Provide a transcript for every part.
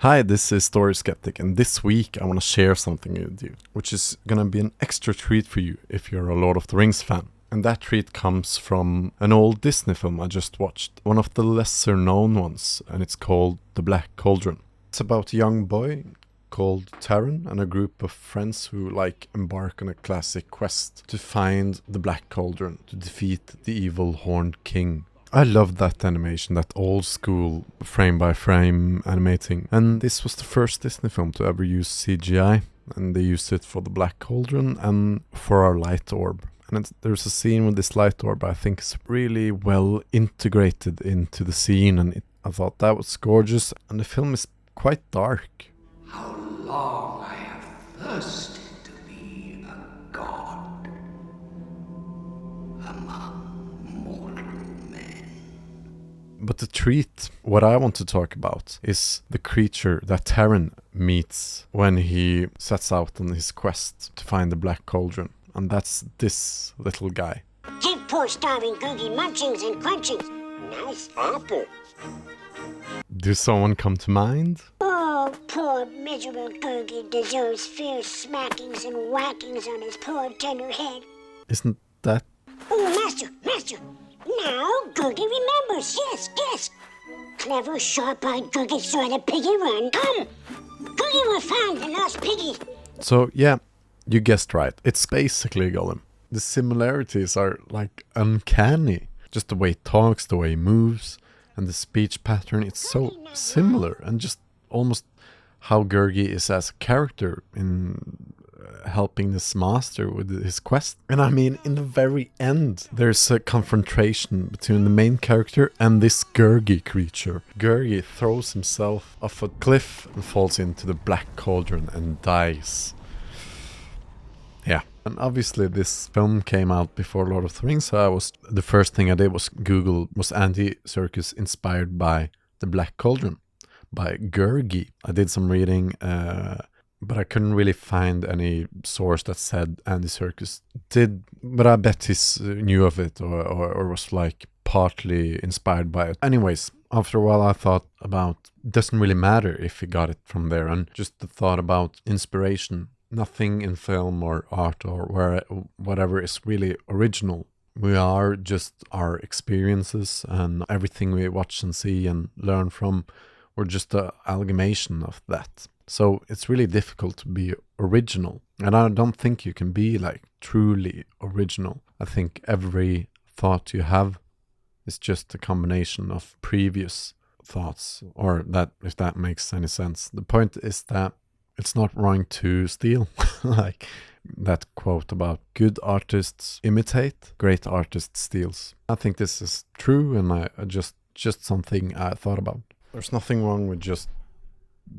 Hi, this is Storyskeptic, and this week I want to share something with you, which is gonna be an extra treat for you if you're a Lord of the Rings fan. And that treat comes from an old Disney film I just watched, one of the lesser known ones, and it's called The Black Cauldron. It's about a young boy called Taran and a group of friends who embark on a classic quest to find the Black Cauldron to defeat the evil Horned King. I love that animation, that old school frame by frame animating, and this was the first Disney film to ever use CGI, and they used it for the Black Cauldron and for our light orb. And there's a scene with this light orb I think is really well integrated into the scene, and I thought that was gorgeous, and the film is quite dark. How long I have thirsted to be a god among mortal men. But the treat, what I want to talk about, is the creature that Taran meets when he sets out on his quest to find the Black Cauldron. And that's this little guy. Give poor starving Gurgi munchings and crunchings. Nice apple. Does someone come to mind? Oh, poor miserable Gurgi deserves fierce smackings and whackings on his poor tender head. Isn't that... Oh, master! Now Gurgi remembers, yes. Clever, sharp-eyed Gurgi saw the piggy run. Come! Gurgi will find the lost piggy. So, yeah, you guessed right. It's basically Gollum. The similarities are uncanny. Just the way he talks, the way he moves, and the speech pattern, it's so similar. And just almost how Gurgi is as a character in helping this master with his quest. And I mean, in the very end, there's a confrontation between the main character and this Gurgi creature. Gurgi throws himself off a cliff and falls into the Black Cauldron and dies. Yeah. And obviously this film came out before Lord of the Rings, so the first thing I did was Google, was Andy Serkis inspired by the Black Cauldron by Gurgi? I did some reading, but I couldn't really find any source that said Andy Serkis did, but I bet he knew of it or was partly inspired by it. Anyways, after a while I thought about, doesn't really matter if he got it from there, and just the thought about inspiration. Nothing in film or art or whatever is really original. We are just our experiences, and everything we watch and see and learn from, we're just an amalgamation of that. So it's really difficult to be original. And I don't think you can be truly original. I think every thought you have is just a combination of previous thoughts, or that, if that makes any sense. The point is that it's not wrong to steal, like that quote about good artists imitate, great artists steals. I think this is true, and I just something I thought about. There's nothing wrong with just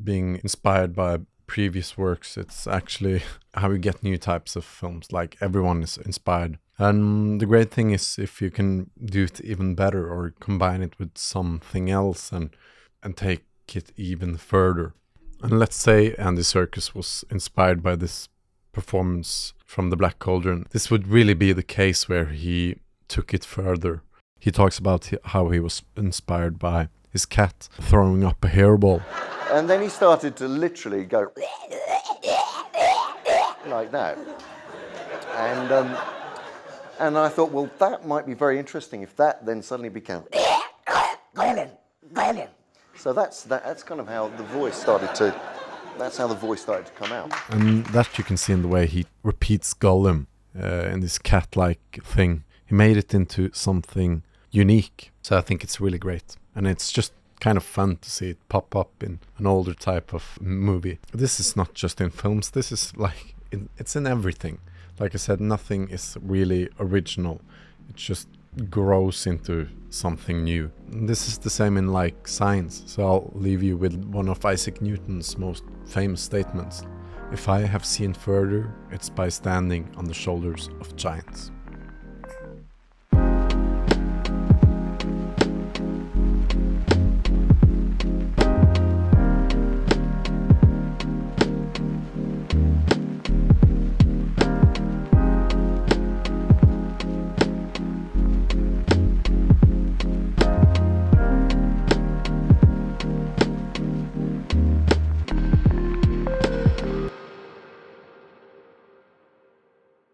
being inspired by previous works. It's actually how you get new types of films. Everyone is inspired. And the great thing is if you can do it even better or combine it with something else and take it even further. And let's say Andy Serkis was inspired by this performance from the Black Cauldron. This would really be the case where he took it further. He talks about how he was inspired by his cat throwing up a hairball. And then he started to literally go like that. And I thought, well, that might be very interesting if that then suddenly became Gollum. So that's kind of how the voice started to come out. And that you can see in the way he repeats Gollum in this cat-like thing. He made it into something unique. So I think it's really great. And it's just kind of fun to see it pop up in an older type of movie. This is not just in films. This is it's in everything. Like I said, nothing is really original. It just grows into something new. And this is the same in science. So I'll leave you with one of Isaac Newton's most famous statements. If I have seen further, it's by standing on the shoulders of giants.